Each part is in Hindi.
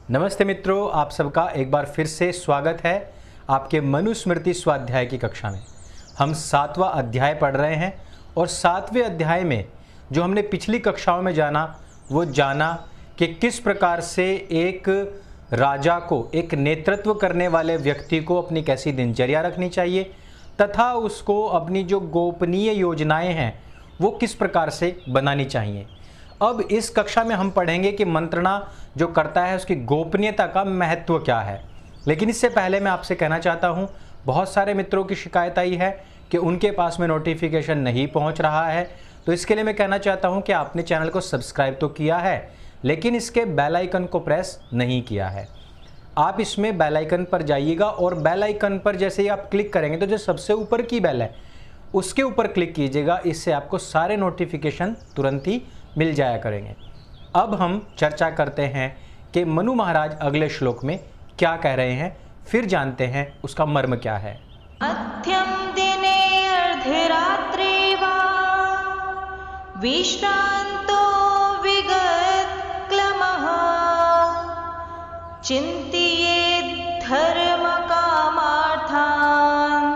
नमस्ते मित्रों, आप सबका एक बार फिर से स्वागत है आपके मनुस्मृति स्वाध्याय की कक्षा में। हम 7वां अध्याय पढ़ रहे हैं और 7वें अध्याय में जो हमने पिछली कक्षाओं में जाना वो जाना कि किस प्रकार से एक राजा को, एक नेतृत्व करने वाले व्यक्ति को अपनी कैसी दिनचर्या रखनी चाहिए तथा उसको अपनी जो गोपनीय योजनाएं हैं वो किस प्रकार से बनानी चाहिए। अब इस कक्षा में हम पढ़ेंगे कि मंत्रणा जो करता है उसकी गोपनीयता का महत्व क्या है। लेकिन इससे पहले मैं आपसे कहना चाहता हूँ, बहुत सारे मित्रों की शिकायत आई है कि उनके पास में नोटिफिकेशन नहीं पहुँच रहा है। तो इसके लिए मैं कहना चाहता हूँ कि आपने चैनल को सब्सक्राइब तो किया है लेकिन इसके बेल आइकन को प्रेस नहीं किया है। आप इसमें बेल आइकन पर जाइएगा और बेल आइकन पर जैसे ही आप क्लिक करेंगे तो जो सबसे ऊपर की बेल है उसके ऊपर क्लिक कीजिएगा। इससे आपको सारे नोटिफिकेशन तुरंत ही मिल जाया करेंगे। अब हम चर्चा करते हैं कि मनु महाराज अगले श्लोक में क्या कह रहे हैं, फिर जानते हैं उसका मर्म क्या है। मध्यम दिने अर्धरात्रे वा विश्रांतो विगत क्लमः चिन्तयेत् धर्म कामार्थान्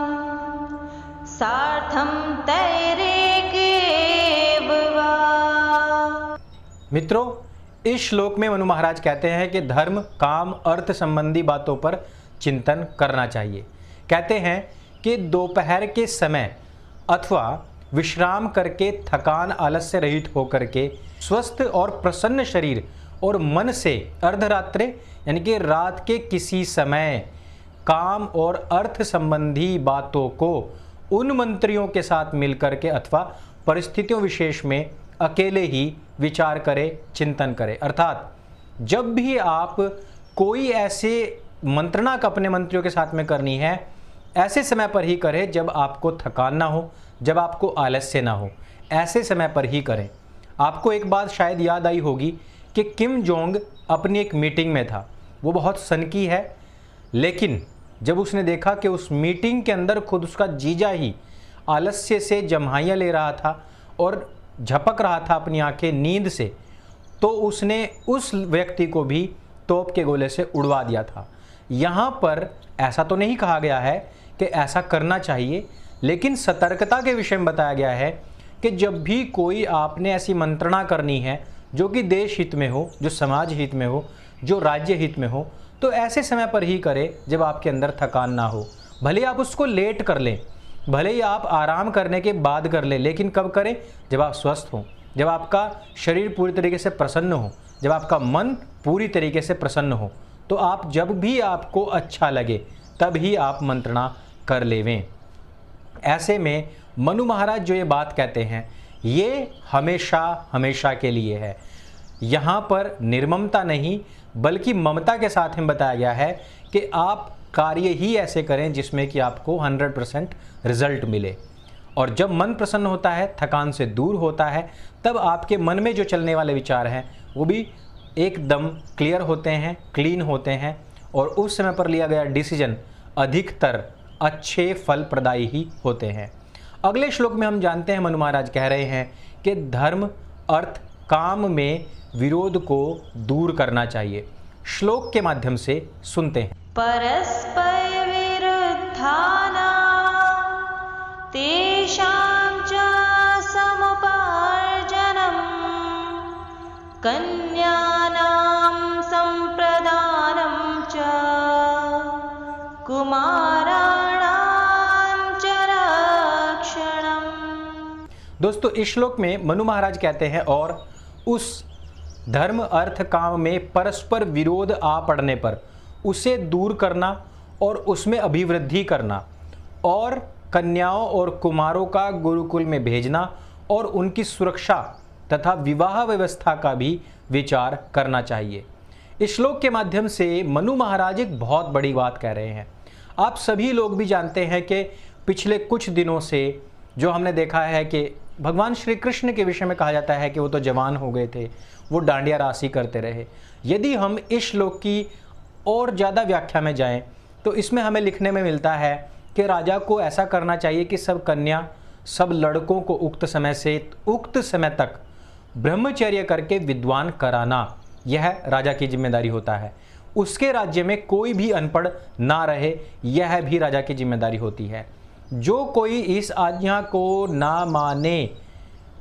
सार्थं तैरेकेव वा। मित्रों, इस श्लोक में मनु महाराज कहते हैं कि धर्म, काम, अर्थ संबंधी बातों पर चिंतन करना चाहिए। कहते हैं कि दोपहर के समय अथवा विश्राम करके, थकान आलस्य रहित होकर के स्वस्थ और प्रसन्न शरीर और मन से अर्धरात्रे यानी कि रात के किसी समय काम और अर्थ संबंधी बातों को उन मंत्रियों के साथ मिलकर के अथवा परिस्थितियों विशेष में अकेले ही विचार करें, चिंतन करें। अर्थात जब भी आप कोई ऐसे मंत्रणा का अपने मंत्रियों के साथ में करनी है, ऐसे समय पर ही करें जब आपको थकान ना हो, जब आपको आलस्य ना हो, ऐसे समय पर ही करें। आपको एक बात शायद याद आई होगी कि किम जोंग अपनी एक मीटिंग में था। वो बहुत सनकी है, लेकिन जब उसने देखा कि उस मीटिंग के अंदर खुद उसका जीजा ही आलस्य से जम्हाइयाँ ले रहा था और झपक रहा था अपनी आंखें नींद से, तो उसने उस व्यक्ति को भी तोप के गोले से उड़वा दिया था। यहाँ पर ऐसा तो नहीं कहा गया है कि ऐसा करना चाहिए, लेकिन सतर्कता के विषय में बताया गया है कि जब भी कोई आपने ऐसी मंत्रणा करनी है जो कि देश हित में हो, जो समाज हित में हो, जो राज्य हित में हो, तो ऐसे समय पर ही करें जब आपके अंदर थकान ना हो। भले आप उसको लेट कर लें, भले ही आप आराम करने के बाद कर लें, लेकिन कब करें? जब आप स्वस्थ हों, जब आपका शरीर पूरी तरीके से प्रसन्न हो, जब आपका मन पूरी तरीके से प्रसन्न हो। तो आप जब भी आपको अच्छा लगे तब ही आप मंत्रणा कर लेवें। ऐसे में मनु महाराज जो ये बात कहते हैं ये हमेशा हमेशा के लिए है। यहाँ पर निर्ममता नहीं बल्कि ममता के साथ में बताया गया है कि आप कार्य ही ऐसे करें जिसमें कि आपको 100% रिजल्ट मिले। और जब मन प्रसन्न होता है, थकान से दूर होता है, तब आपके मन में जो चलने वाले विचार हैं वो भी एकदम क्लियर होते हैं, क्लीन होते हैं और उस समय पर लिया गया डिसीजन अधिकतर अच्छे फल प्रदायी ही होते हैं। अगले श्लोक में हम जानते हैं मनु महाराज कह रहे हैं कि धर्म, अर्थ, काम में विरोध को दूर करना चाहिए। श्लोक के माध्यम से सुनते हैं। परस्पर विरुद्धानां तेषां च समुपार्जनम् कन्यानां संप्रदानं च कुमाराणां च रक्षणम्। दोस्तों, इस श्लोक में मनु महाराज कहते हैं और उस धर्म, अर्थ, काम में परस्पर विरोध आ पड़ने पर उसे दूर करना और उसमें अभिवृद्धि करना और कन्याओं और कुमारों का गुरुकुल में भेजना और उनकी सुरक्षा तथा विवाह व्यवस्था का भी विचार करना चाहिए। इस श्लोक के माध्यम से मनु महाराज एक बहुत बड़ी बात कह रहे हैं। आप सभी लोग भी जानते हैं कि पिछले कुछ दिनों से जो हमने देखा है कि भगवान श्री कृष्ण के विषय में कहा जाता है कि वो तो जवान हो गए थे, वो डांडिया राशि करते रहे। यदि हम इस श्लोक की और ज़्यादा व्याख्या में जाएं तो इसमें हमें लिखने में मिलता है कि राजा को ऐसा करना चाहिए कि सब कन्या, सब लड़कों को उक्त समय से उक्त समय तक ब्रह्मचर्य करके विद्वान कराना, यह राजा की जिम्मेदारी होता है। उसके राज्य में कोई भी अनपढ़ ना रहे, यह भी राजा की जिम्मेदारी होती है। जो कोई इस आज्ञा को ना माने,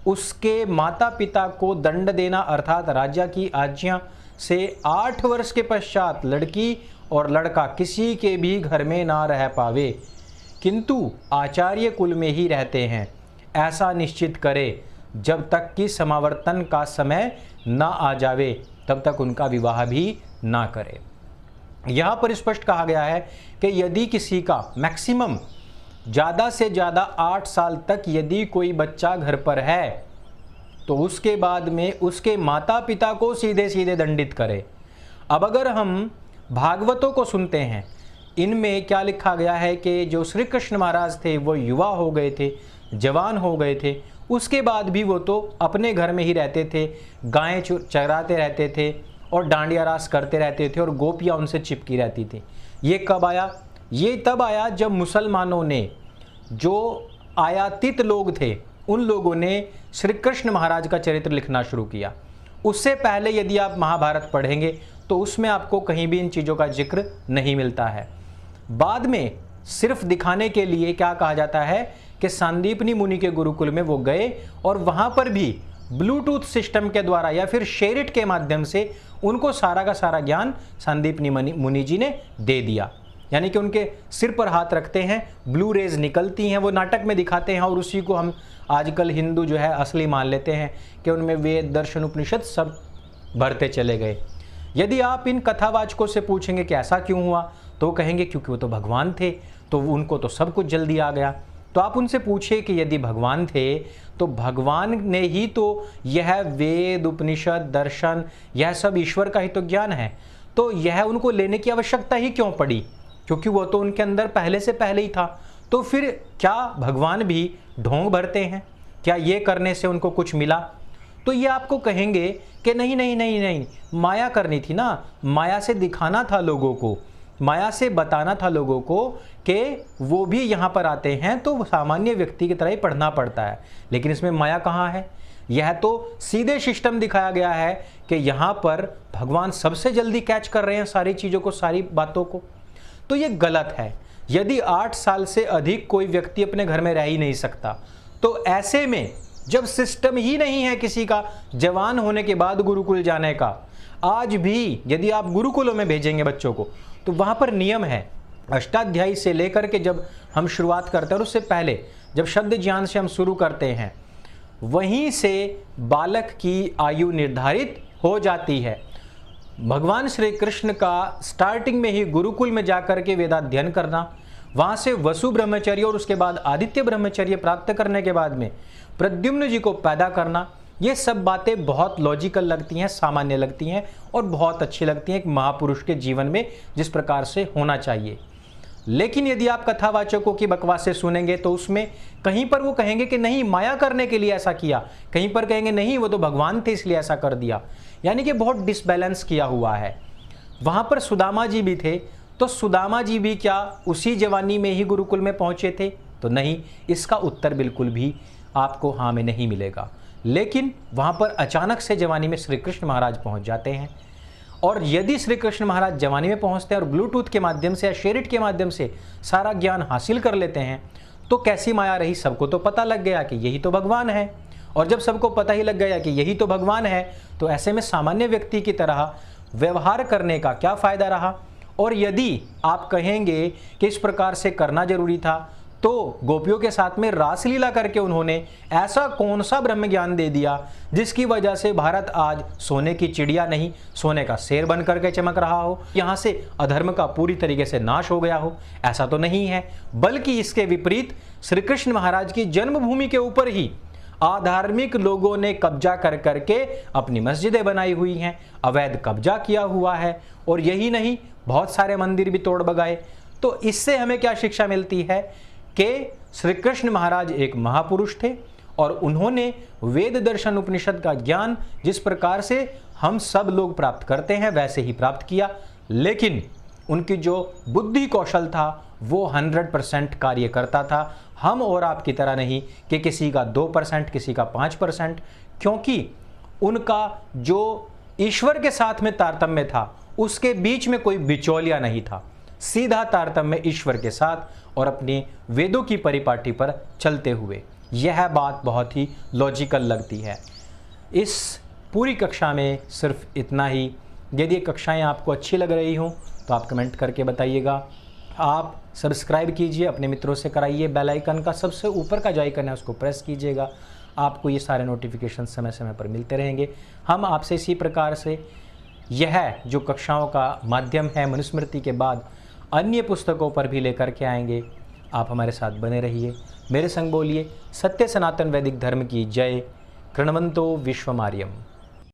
उसके माता पिता को दंड देना अर्थात राजा की आज्ञा से 8 वर्ष के पश्चात लड़की और लड़का किसी के भी घर में ना रह पावे, किंतु आचार्य कुल में ही रहते हैं, ऐसा निश्चित करे। जब तक कि समावर्तन का समय ना आ जावे तब तक उनका विवाह भी ना करे। यहाँ पर स्पष्ट कहा गया है कि यदि किसी का मैक्सिमम ज़्यादा से ज़्यादा 8 साल तक यदि कोई बच्चा घर पर है तो उसके बाद में उसके माता पिता को सीधे सीधे दंडित करे। अब अगर हम भागवतों को सुनते हैं, इनमें क्या लिखा गया है कि जो श्री कृष्ण महाराज थे वो युवा हो गए थे, जवान हो गए थे, उसके बाद भी वो तो अपने घर में ही रहते थे, गायें चराते रहते थे और डांडिया रास करते रहते थे और गोपियाँ उनसे चिपकी रहती थी। ये कब आया? ये तब आया जब मुसलमानों ने, जो आयातित लोग थे, उन लोगों ने श्री कृष्ण महाराज का चरित्र लिखना शुरू किया। उससे पहले यदि आप महाभारत पढ़ेंगे तो उसमें आपको कहीं भी इन चीज़ों का जिक्र नहीं मिलता है। बाद में सिर्फ दिखाने के लिए क्या कहा जाता है कि सांदीपनी मुनि के गुरुकुल में वो गए और वहाँ पर भी ब्लूटूथ सिस्टम के द्वारा या फिर शेरिट के माध्यम से उनको सारा का सारा ज्ञान सांदीपनी मुनि जी ने दे दिया। यानी कि उनके सिर पर हाथ रखते हैं, ब्लू रेज निकलती हैं, वो नाटक में दिखाते हैं और उसी को हम आजकल हिंदू जो है असली मान लेते हैं कि उनमें वेद दर्शन उपनिषद सब भरते चले गए। यदि आप इन कथावाचकों से पूछेंगे कि ऐसा क्यों हुआ तो कहेंगे क्योंकि वो तो भगवान थे, तो उनको तो सब कुछ जल्दी आ गया। तो आप उनसे पूछिए कि यदि भगवान थे तो भगवान ने ही तो यह वेद उपनिषद दर्शन यह सब ईश्वर का ही तो ज्ञान है, तो यह उनको लेने की आवश्यकता ही क्यों पड़ी? क्योंकि वो तो उनके अंदर पहले से पहले ही था। तो फिर क्या भगवान भी ढोंग भरते हैं? क्या ये करने से उनको कुछ मिला? तो ये आपको कहेंगे कि नहीं नहीं नहीं नहीं, माया करनी थी ना, माया से दिखाना था लोगों को, माया से बताना था लोगों को कि वो भी यहाँ पर आते हैं तो सामान्य व्यक्ति की तरह ही पढ़ना पड़ता है। लेकिन इसमें माया कहाँ है? यह तो सीधे सिस्टम दिखाया गया है कि यहाँ पर भगवान सबसे जल्दी कैच कर रहे हैं सारी चीज़ों को, सारी बातों को। तो ये गलत है। यदि 8 साल से अधिक कोई व्यक्ति अपने घर में रह ही नहीं सकता, तो ऐसे में जब सिस्टम ही नहीं है किसी का जवान होने के बाद गुरुकुल जाने का, आज भी यदि आप गुरुकुलों में भेजेंगे बच्चों को तो वहाँ पर नियम है, अष्टाध्यायी से लेकर के जब हम शुरुआत करते हैं और उससे पहले जब शब्द ज्ञान से हम शुरू करते हैं, वहीं से बालक की आयु निर्धारित हो जाती है। भगवान श्री कृष्ण का स्टार्टिंग में ही गुरुकुल में जाकर के वेदाध्ययन करना, वहाँ से वसु ब्रह्मचर्य और उसके बाद आदित्य ब्रह्मचर्य प्राप्त करने के बाद में प्रद्युम्न जी को पैदा करना, ये सब बातें बहुत लॉजिकल लगती हैं, सामान्य लगती हैं और बहुत अच्छी लगती हैं एक महापुरुष के जीवन में जिस प्रकार से होना चाहिए। लेकिन यदि आप कथावाचकों की बकवासें सुनेंगे तो उसमें कहीं पर वो कहेंगे कि नहीं माया करने के लिए ऐसा किया, कहीं पर कहेंगे नहीं वो तो भगवान थे इसलिए ऐसा कर दिया। यानी कि बहुत डिसबैलेंस किया हुआ है। वहाँ पर सुदामा जी भी थे, तो सुदामा जी भी क्या उसी जवानी में ही गुरुकुल में पहुँचे थे? तो नहीं, इसका उत्तर बिल्कुल भी आपको हाँ में नहीं मिलेगा। लेकिन वहाँ पर अचानक से जवानी में श्री कृष्ण महाराज पहुँच जाते हैं, और यदि श्री कृष्ण महाराज जवानी में पहुँचते हैं और ब्लूटूथ के माध्यम से या शेरिट के माध्यम से सारा ज्ञान हासिल कर लेते हैं, तो कैसी माया रही? सबको तो पता लग गया कि यही तो भगवान है। और जब सबको पता ही लग गया कि यही तो भगवान है, तो ऐसे में सामान्य व्यक्ति की तरह व्यवहार करने का क्या फ़ायदा रहा? और यदि आप कहेंगे कि इस प्रकार से करना जरूरी था, तो गोपियों के साथ में रासलीला करके उन्होंने ऐसा कौन सा ब्रह्म ज्ञान दे दिया जिसकी वजह से भारत आज सोने की चिड़िया नहीं, सोने का शेर बन करके चमक रहा हो, यहाँ से अधर्म का पूरी तरीके से नाश हो गया हो? ऐसा तो नहीं है, बल्कि इसके विपरीत श्री कृष्ण महाराज की जन्मभूमि के ऊपर ही अधार्मिक लोगों ने कब्जा कर करके अपनी मस्जिदें बनाई हुई हैं, अवैध कब्जा किया हुआ है, और यही नहीं बहुत सारे मंदिर भी तोड़ बगाए। तो इससे हमें क्या शिक्षा मिलती है कि श्री कृष्ण महाराज एक महापुरुष थे और उन्होंने वेद दर्शन उपनिषद का ज्ञान जिस प्रकार से हम सब लोग प्राप्त करते हैं वैसे ही प्राप्त किया, लेकिन उनकी जो बुद्धि कौशल था वो 100% कार्य करता था। हम और आपकी तरह नहीं कि किसी का 2%, किसी का 5%, क्योंकि उनका जो ईश्वर के साथ में तारतम्य था, उसके बीच में कोई बिचौलिया नहीं था, सीधा तारतम्य ईश्वर के साथ और अपने वेदों की परिपाटी पर चलते हुए। यह बात बहुत ही लॉजिकल लगती है। इस पूरी कक्षा में सिर्फ इतना ही। यदि ये कक्षाएं आपको अच्छी लग रही हों तो आप कमेंट करके बताइएगा। आप सब्सक्राइब कीजिए, अपने मित्रों से कराइए, बेल आइकन का सबसे ऊपर का जो आइकन है उसको प्रेस कीजिएगा। आपको ये सारे नोटिफिकेशन समय समय पर मिलते रहेंगे। हम आपसे इसी प्रकार से यह जो कक्षाओं का माध्यम है मनुस्मृति के बाद अन्य पुस्तकों पर भी लेकर के आएंगे। आप हमारे साथ बने रहिए, मेरे संग बोलिए। सत्य सनातन वैदिक धर्म की जय। कृण्वन्तो विश्वमार्यम।